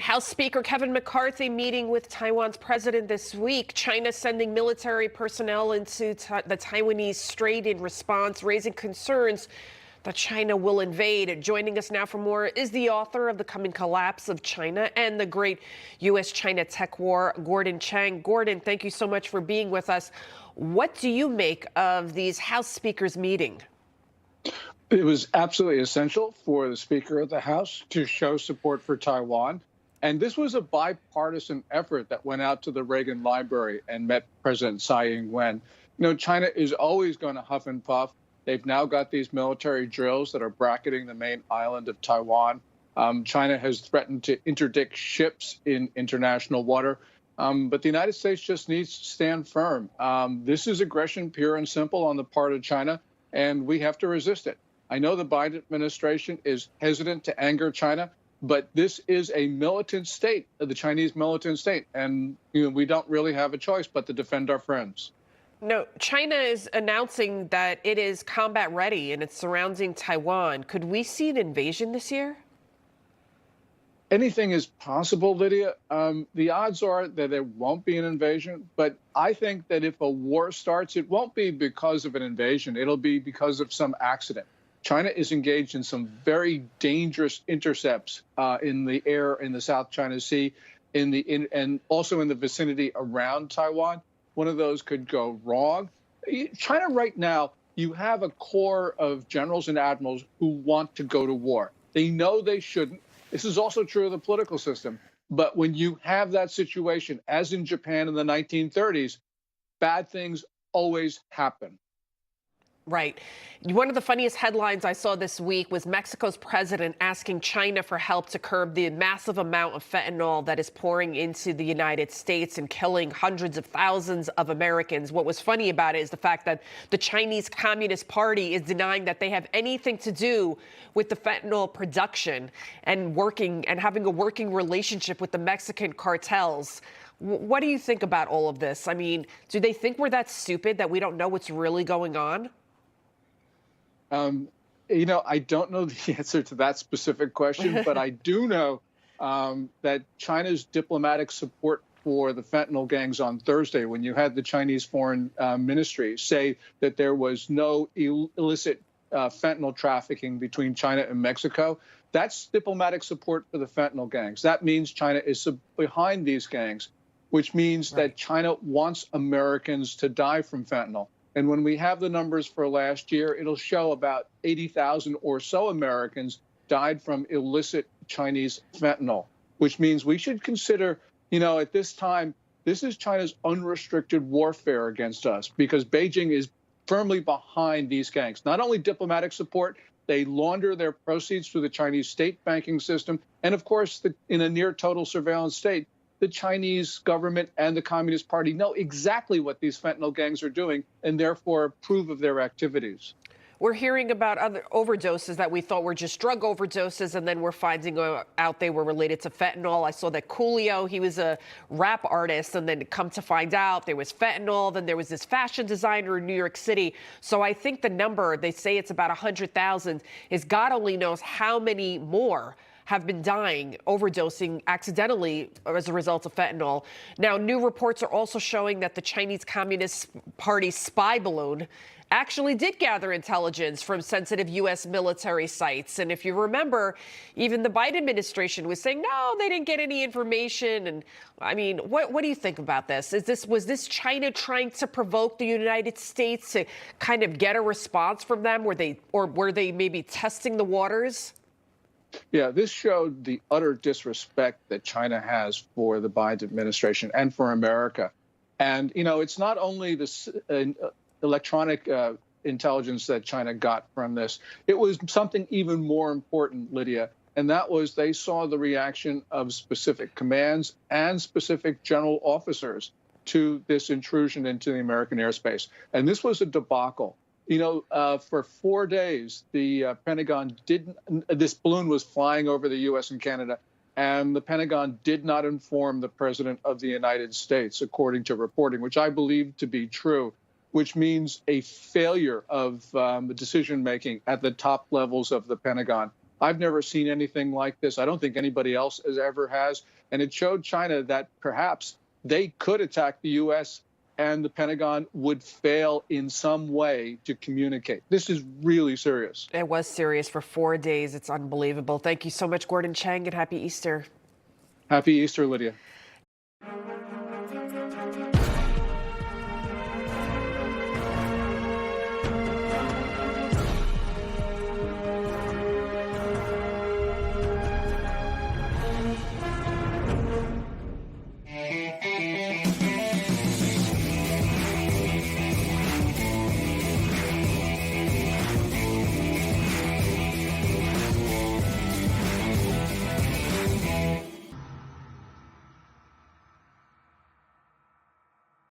House Speaker Kevin McCarthy meeting with Taiwan's president this week. China sending military personnel into the Taiwanese Strait in response, raising concerns that China will invade. Joining us now for more is the author of The Coming Collapse of China and the Great U.S.-China Tech War, Gordon Chang. Gordon, thank you so much for being with us. What do you make of these House speakers meeting? It was absolutely essential for the Speaker of the House to show support for Taiwan. And this was a bipartisan effort that went out to the Reagan Library and met President Tsai Ing-wen. You know, China is always going to huff and puff. They've now got these military drills that are bracketing the main island of Taiwan. China has threatened to interdict ships in international water. But the United States just needs to stand firm. This is aggression, pure and simple, on the part of China, and we have to resist it. I know the Biden administration is hesitant to anger China, but this is a militant state, the Chinese militant state, and we don't really have a choice but to defend our friends. No, China is announcing that it is combat ready and it's surrounding Taiwan. Could we see an invasion this year? Anything is possible, Lydia. The odds are that there won't be an invasion, but I think that if a war starts, it won't be because of an invasion. It'll be because of some accident. China is engaged in some very dangerous intercepts in the air in the South China Sea, and also in the vicinity around Taiwan. One of those could go wrong. China right now, you have a core of generals and admirals who want to go to war. They know they shouldn't. This is also true of the political system. But when you have that situation, as in Japan in the 1930s, bad things always happen. Right. One of the funniest headlines I saw this week was Mexico's president asking China for help to curb the massive amount of fentanyl that is pouring into the United States and killing hundreds of thousands of Americans. What was funny about it is the fact that the Chinese Communist Party is denying that they have anything to do with the fentanyl production and having a working relationship with the Mexican cartels. What do you think about all of this? I mean, do they think we're that stupid that we don't know what's really going on? I don't know the answer to that specific question, but I do know that China's diplomatic support for the fentanyl gangs on Thursday, when you had the Chinese Foreign Ministry say that there was no illicit fentanyl trafficking between China and Mexico, that's diplomatic support for the fentanyl gangs. That means China is behind these gangs, which means that China wants Americans to die from fentanyl. And when we have the numbers for last year, it'll show about 80,000 or so Americans died from illicit Chinese fentanyl, which means we should consider, at this time, this is China's unrestricted warfare against us because Beijing is firmly behind these gangs. Not only diplomatic support, they launder their proceeds through the Chinese state banking system. And of course, in a near total surveillance state, the Chinese government and the Communist Party know exactly what these fentanyl gangs are doing and therefore approve of their activities. We're hearing about other overdoses that we thought were just drug overdoses, and then we're finding out they were related to fentanyl. I saw that Coolio, he was a rap artist, and then come to find out there was fentanyl. Then there was this fashion designer in New York City. So I think the number, they say it's about 100,000, is God only knows how many more have been dying, overdosing accidentally as a result of fentanyl. Now, new reports are also showing that the Chinese Communist Party spy balloon actually did gather intelligence from sensitive U.S. military sites. And if you remember, even the Biden administration was saying, no, they didn't get any information. And I mean, what do you think about this? Was this China trying to provoke the United States to kind of get a response from them? Were they maybe testing the waters? Yeah, this showed the utter disrespect that China has for the Biden administration and for America. And, it's not only the electronic intelligence that China got from this. It was something even more important, Lydia, and that was they saw the reaction of specific commands and specific general officers to this intrusion into the American airspace. And this was a debacle. For 4 days, the Pentagon this balloon was flying over the U.S. and Canada, and the Pentagon did not inform the President of the United States, according to reporting, which I believe to be true, which means a failure of decision-making at the top levels of the Pentagon. I've never seen anything like this. I don't think anybody else ever has. And it showed China that perhaps they could attack the U.S. and the Pentagon would fail in some way to communicate. This is really serious. It was serious for 4 days. It's unbelievable. Thank you so much, Gordon Chang, and happy Easter. Happy Easter, Lydia.